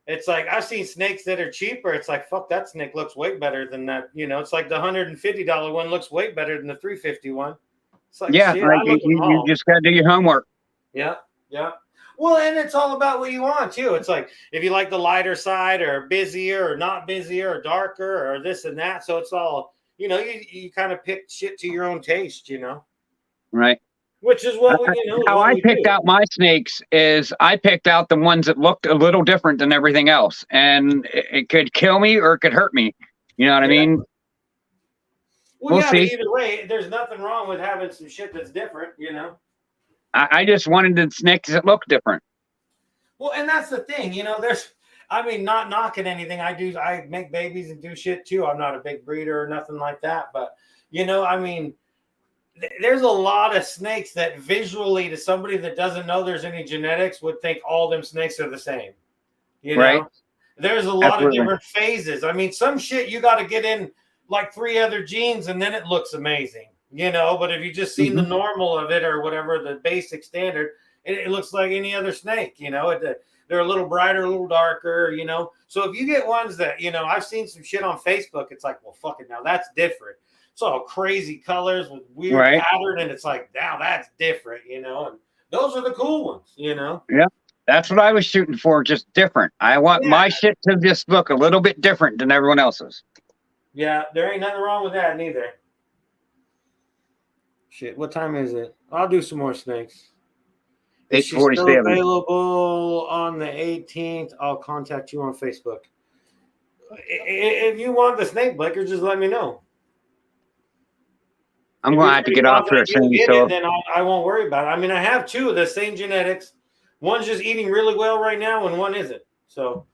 it's like I've seen snakes that are cheaper. It's like, fuck, that snake looks way better than that. It's like the $150 one looks way better than the $350 one. It's like, yeah, shit, like you just got to do your homework. Yeah, yeah. Well, and it's all about what you want too. It's like if you like the lighter side or busier or not busier or darker or this and that. So it's all, you kind of pick shit to your own taste, Right. Which is what how I picked out my snakes is I picked out the ones that looked a little different than everything else, and it could kill me or it could hurt me. You know what I mean? Well, we'll see. Either way, there's nothing wrong with having some shit that's different, I just wanted the snakes that look different. Well, and that's the thing, not knocking anything. I make babies and do shit too. I'm not a big breeder or nothing like that, but there's a lot of snakes that visually to somebody that doesn't know there's any genetics would think all them snakes are the same. Right. There's a lot of different phases. I mean, some shit you got to get in like 3 other genes and then it looks amazing, but if you just seen the normal of it or whatever, the basic standard, it looks like any other snake, they're a little brighter, a little darker, so if you get ones that, I've seen some shit on Facebook. It's like, well, fuck it. Now that's different. It's all crazy colors with weird pattern. And it's like, now that's different, and those are the cool ones, Yeah. That's what I was shooting for. Just different. I want my shit to just look a little bit different than everyone else's. Yeah, there ain't nothing wrong with that neither. Shit, what time is it? I'll do some more snakes. 8:47. Available on the 18th. I'll contact you on Facebook. If you want the snake blicker, just let me know. I'm going to have to get off here soon. Then I won't worry about it. I mean, I have 2 of the same genetics. One's just eating really well right now, and one isn't. So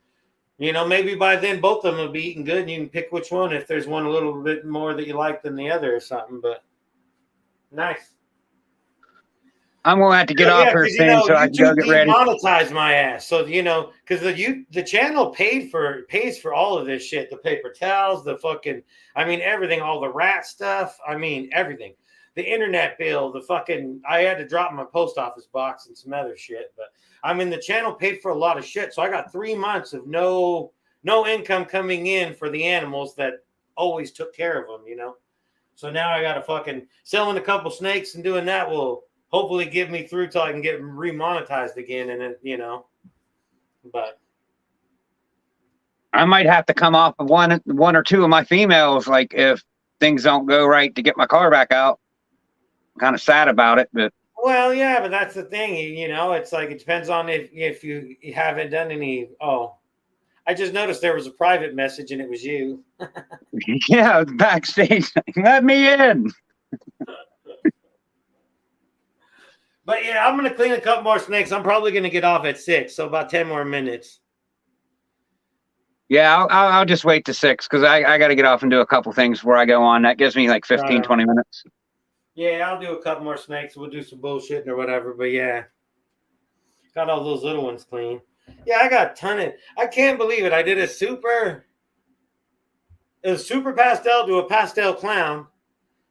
You know, maybe by then both of them will be eating good, and you can pick which one if there's one a little bit more that you like than the other or something. But nice. I'm gonna have to get off Yeah, here because you soon know so I can go YouTube get ready. demonetized my ass. So you know, because the channel pays for all of this shit, the paper towels, the fucking, I mean everything, all the rat stuff. I mean everything, the internet bill, the fucking. I had to drop my post office box and some other shit, but I mean the channel paid for a lot of shit. So I got 3 months of no income coming in for the animals that always took care of them. You know, so now I got to fucking selling a couple snakes and doing that will hopefully get me through till I can get remonetized again. And then, you know, but I might have to come off of one or two of my females, like if things don't go right to get my car back out. I'm kind of sad about it, but well, yeah, but that's the thing, you know, it's like it depends on if you haven't done any. Oh, I just noticed there was a private message and it was you. yeah, backstage, let me in. But yeah, I'm gonna clean a couple more snakes. I'm probably gonna get off at 6, so about 10 more minutes. Yeah, I'll just wait to 6 because I got to get off and do a couple things before I go on. That gives me like 15, 20 minutes. Yeah, I'll do a couple more snakes. We'll do some bullshitting or whatever. But yeah, got all those little ones clean. Yeah, I got a ton of. I can't believe it. I did a super pastel to a pastel clown.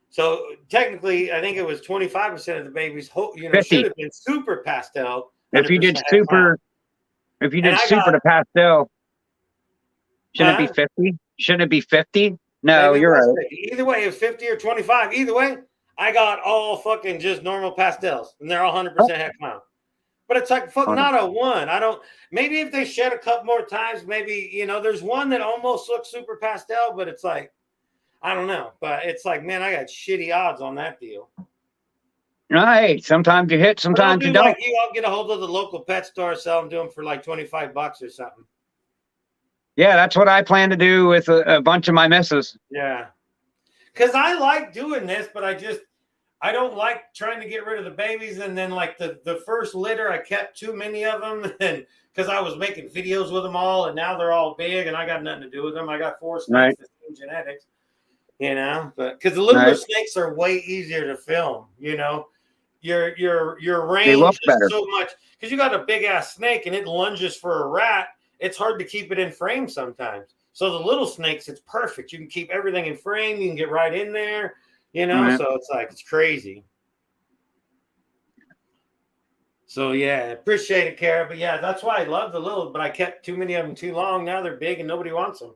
So technically, I think it was 25% of the babies. You know, 50. should have been super pastel. If you did super, clown. To pastel, shouldn't it be 50? Shouldn't it be 50? No, Maybe you're right. 50. Either way, it's 50 or 25. Either way, I got all fucking just normal pastels, and they're all 100% head clown. But it's like fuck, not a one. I don't. Maybe if they shed a couple more times, maybe you know, there's one that almost looks super pastel, but it's like. I don't know, but it's like, man, I got shitty odds on that deal. Hey, sometimes you hit, sometimes you don't. Like you, I'll get a hold of the local pet store, sell them to them for like $25 or something. Yeah, that's what I plan to do with a bunch of my misses. Yeah, because I like doing this, but I don't like trying to get rid of the babies. And then like the first litter, I kept too many of them, and because I was making videos with them all, and now they're all big, and I got nothing to do with them. I got 4 snakes, the same genetics. You know, but because the littler snakes are way easier to film, you know, your range is so much because you got a big ass snake and it lunges for a rat. It's hard to keep it in frame sometimes. So the little snakes, it's perfect. You can keep everything in frame. You can get right in there, you know. So it's like it's crazy. So yeah, appreciate it, Kara. But yeah, that's why I love the little. But I kept too many of them too long. Now they're big and nobody wants them.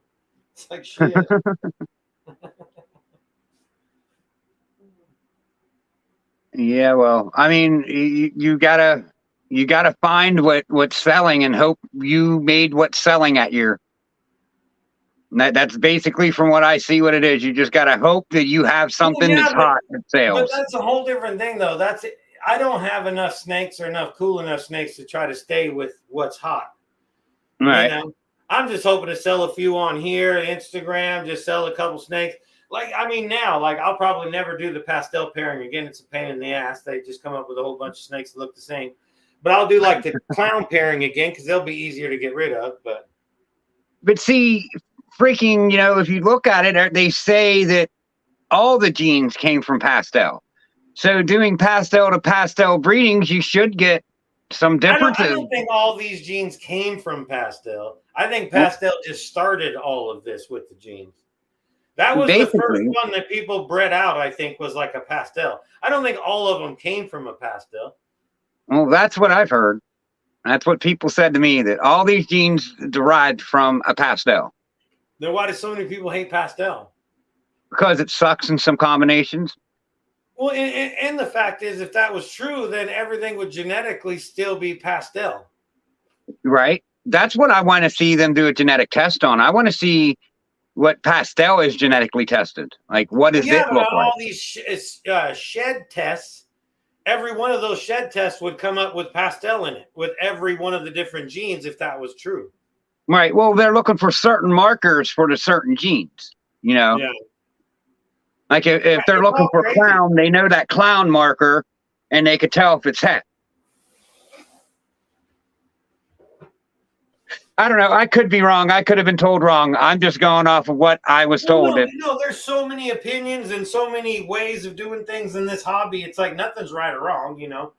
It's like shit. Yeah, well, I mean, you gotta find what's selling and hope you made what's selling at your. That's basically from what I see what it is. You just gotta hope that you have something that's hot that sells. But that's a whole different thing, though. I don't have enough snakes or enough cool enough snakes to try to stay with what's hot. Right. You know? I'm just hoping to sell a few on here, Instagram, just sell a couple snakes. Like, I mean, now, like, I'll probably never do the pastel pairing again. It's a pain in the ass. They just come up with a whole bunch of snakes that look the same. But I'll do, like, the clown pairing again because they'll be easier to get rid of. But see, freaking, you know, if you look at it, they say that all the genes came from pastel. So doing pastel to pastel breedings, you should get some differences. I don't think all these genes came from pastel. I think pastel just started all of this with the genes. That was the first one that people bred out, I think, was like a pastel. I don't think all of them came from a pastel. Well, that's what I've heard. That's what people said to me, that all these genes derived from a pastel. Then why do so many people hate pastel? Because it sucks in some combinations. Well, and the fact is, if that was true, then everything would genetically still be pastel. Right. That's what I want to see them do a genetic test on. I want to see what pastel is genetically tested. Like, what does it look like? All these shed tests, every one of those shed tests would come up with pastel in it, with every one of the different genes, if that was true. Right. Well, they're looking for certain markers for the certain genes, you know? Yeah. Like, if they're looking for clown, they know that clown marker, and they could tell if it's het. I don't know. I could be wrong. I could have been told wrong. I'm just going off of what I was Well, told. no, there's so many opinions and so many ways of doing things in this hobby. It's like nothing's right or wrong, you know.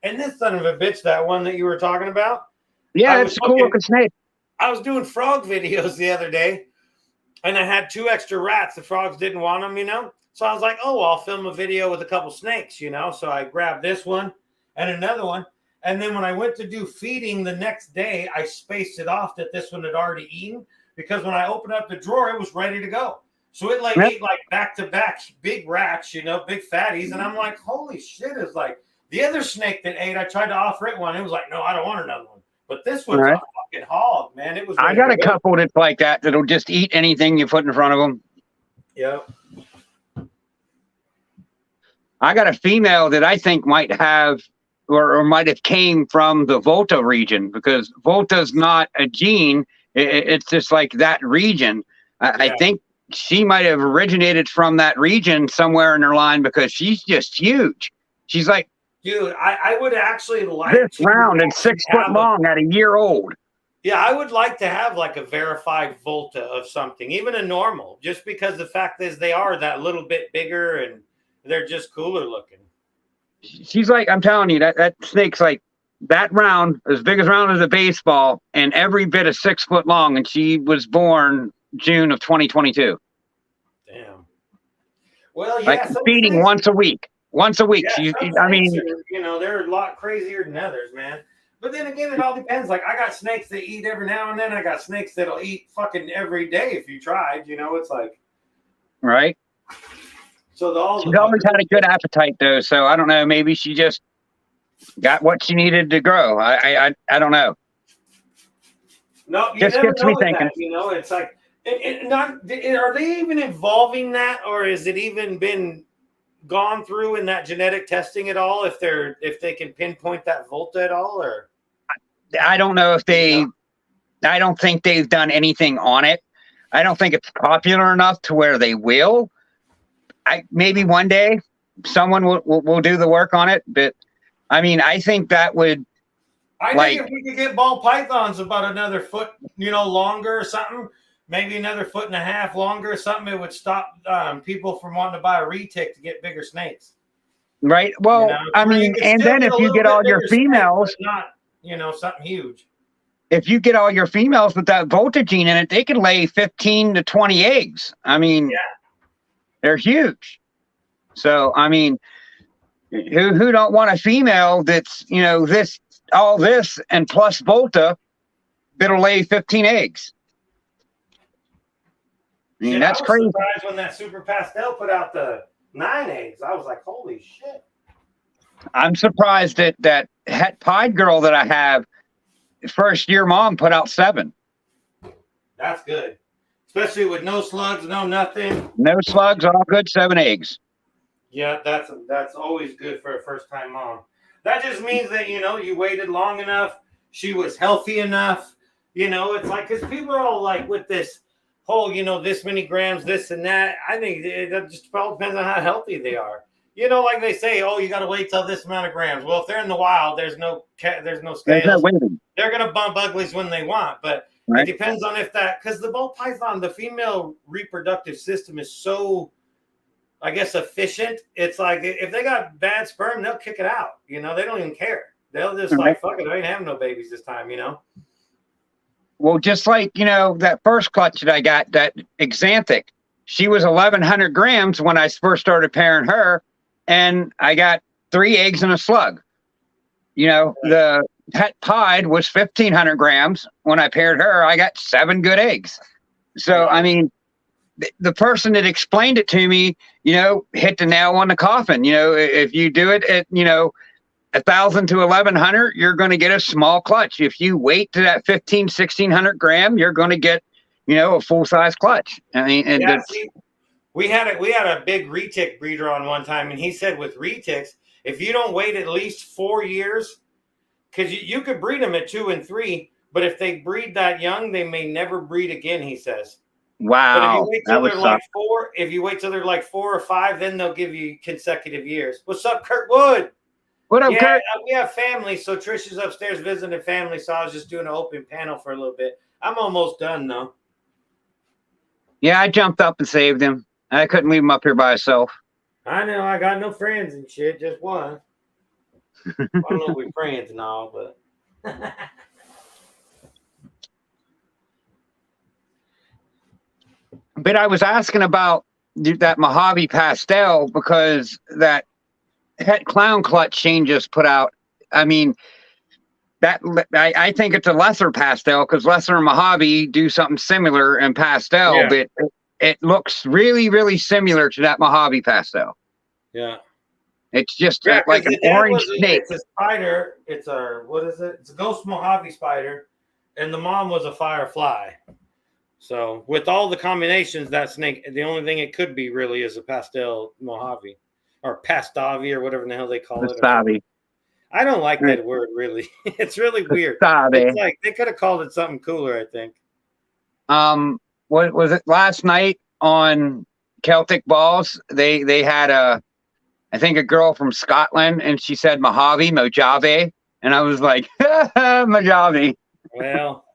And this son of a bitch, that one that you were talking about, Yeah, I was it's a cool looking snake. I was doing frog videos the other day, and I had 2 extra rats. The frogs didn't want them, you know. So I was like, oh, I'll film a video with a couple snakes, you know. So I grabbed this one and another one. And then when I went to do feeding the next day, I spaced it off that this one had already eaten, because when I opened up the drawer, it was ready to go. So it like ate like back to back big rats, you know, big fatties. And I'm like, holy shit. It's like the other snake that ate, I tried to offer it one. It was like, no, I don't want another one. But this one's a fucking hog, man. It was. I got a couple that's like that that'll just eat anything you put in front of them. Yeah. I got a female that I think might have or might have came from the Volta region, because Volta's not a gene. It's just like that region. I think she might have originated from that region somewhere in her line, because she's just huge. She's like, dude, I would actually like this round and 6 foot long at a year old. Yeah, I would like to have like a verified Volta of something, even a normal, just because the fact is they are that little bit bigger and they're just cooler looking. She's like, I'm telling you, that snake's like that round, as big as round as a baseball, and every bit of 6 foot long. And she was born June of 2022. Damn. Well, yeah, like feeding once a week. Once a week. Yeah, I mean, you know, they're a lot crazier than others, man. But then again, it all depends. Like, I got snakes that eat every now and then. I got snakes that'll eat fucking every day if you tried. You know, it's like, right. So she's always had a good appetite, though. So I don't know. Maybe she just got what she needed to grow. I don't know. No, you just never gets know me with thinking. that, you know, it's like, are they even involving that, or has it even been gone through in that genetic testing at all? If they can pinpoint that Volta at all, or I don't know if they. I don't think they've done anything on it. I don't think it's popular enough to where they will. Maybe one day someone will do the work on it, but I mean, I think that would. I think if we could get ball pythons about another foot, you know, longer or something, maybe another 1.5 feet longer or something, it would stop people from wanting to buy a retic to get bigger snakes. Right. Well, you know? I mean, and then if you get all your females, snake, not, you know, something huge. If you get all your females with that Volta gene in it, they can lay 15 to 20 eggs. I mean, they're huge. So, I mean, who don't want a female that's, you know, all this and plus Volta that'll lay 15 eggs? I mean, that's crazy. I was surprised when that Super Pastel put out the 9 eggs. I was like, holy shit. I'm surprised that Het Pied girl that I have, first year mom, put out 7. That's good. Especially with no slugs, no nothing. No slugs, all good, 7 eggs. Yeah, that's always good for a first-time mom. That just means that, you know, you waited long enough. She was healthy enough. You know, it's like, because people are all like with this whole, you know, this many grams, this and that. I think it just probably depends on how healthy they are. You know, like they say, oh, you got to wait till this amount of grams. Well, if they're in the wild, there's no scales. They're going to bump uglies when they want. But it depends on if because the ball python, the female reproductive system is so, I guess, efficient. It's like if they got bad sperm, they'll kick it out. You know, they don't even care. They'll just like, fuck it, I ain't having no babies this time, you know? Well, just like, you know, that first clutch that I got, that Xanthic, she was 1,100 grams when I first started pairing her, and I got 3 eggs and a slug. You know, the Het Pied was 1,500 grams. When I paired her, I got 7 good eggs. So, I mean, the person that explained it to me, you know, hit the nail on the coffin. You know, if you do it at, you know, 1,000 to 1,100, you're going to get a small clutch. If you wait to that 1,600 gram, you're going to get, you know, a full size clutch. I mean, and we had a big retic breeder on one time, and he said with retics, if you don't wait at least 4 years, because you could breed them at 2 and 3, but if they breed that young, they may never breed again. He says. Wow. But if you wait till they're like 4, if you wait till they're like 4 or 5, then they'll give you consecutive years. What's up, Kurt Wood? What up, Yeah, Kurt? we have family, so Trish is upstairs visiting family, so I was just doing an open panel for a little bit. I'm almost done though. Yeah, I jumped up and saved him. I couldn't leave him up here by himself. I know I got no friends and shit, just one. I don't know if we're friends and all, but But I was asking about that Mojave pastel because that Het Clown Clutch Shane just put out. I mean, that I think it's a lesser pastel because Lesser and Mojave do something similar in pastel, Yeah. but it looks really, really similar to that Mojave pastel. yeah. It's just Yeah, like an orange snake. It's a spider. It's a what is it? It's a ghost Mojave spider, and the mom was a firefly. So with all the combinations, that snake, the only thing it could be really is a pastel Mojave or pastavi or whatever the hell they call it. Wasabi. I don't like that word really. It's really weird. Wasabi. It's like they could have called it something cooler, I think. What was it last night on Celtic Balls? They had I think a girl from Scotland, and she said Mojave, Mojave, and I was like, Mojave. Well,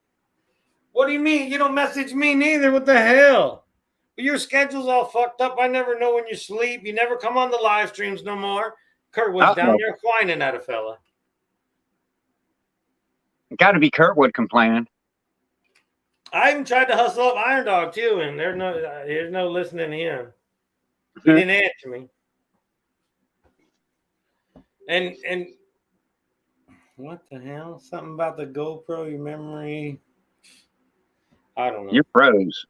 what do you mean? You don't message me neither. What the hell? Your schedule's all fucked up. I never know when you sleep. You never come on the live streams no more. Kurtwood's down there whining at a fella. Got to be Kurtwood complaining. I even tried to hustle up Iron Dog too, and there's no listening to him. He didn't answer me. And what the hell? Something about the GoPro, your memory. I don't know. You're froze.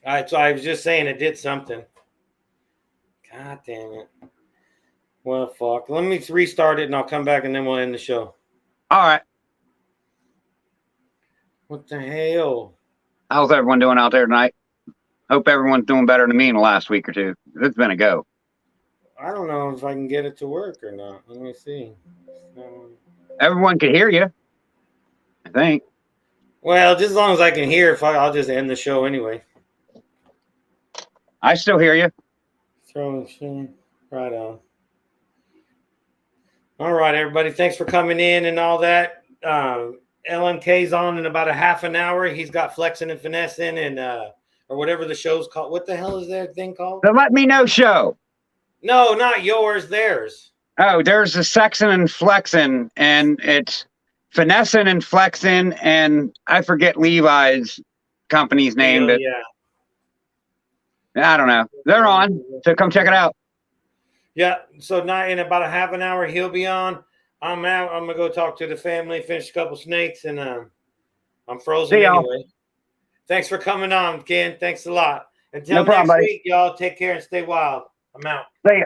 All right, so I was just saying it did something. God damn it. Well, fuck. Let me restart it and I'll come back and then we'll end the show. All right. What the hell? How's everyone doing out there tonight? Hope everyone's doing better than me in the last week or two. It's been a go. I don't know if I can get it to work or not. Let me see. Everyone can hear you, I think. Well, just as long as I can hear, I'll just end the show anyway. I still hear you. Throwing shit. Right on. All right, everybody. Thanks for coming in and all that. LMK's on in about a half an hour. He's got flexing and finessing and or whatever the show's called. What the hell is that thing called? The Let Me Know Show. No, not yours. Theirs. Oh, there's the sexing and flexing, and it's finessing and flexing, and I forget Levi's company's name, but Yeah. I don't know. They're on, so come check it out. Yeah. So now in about a half an hour, he'll be on. I'm out. I'm gonna go talk to the family, finish a couple snakes, and I'm frozen See y'all. anyway. Thanks for coming on, Ken. Thanks a lot. Until No problem, next buddy. week, y'all. Take care and stay wild. I'm out. See ya.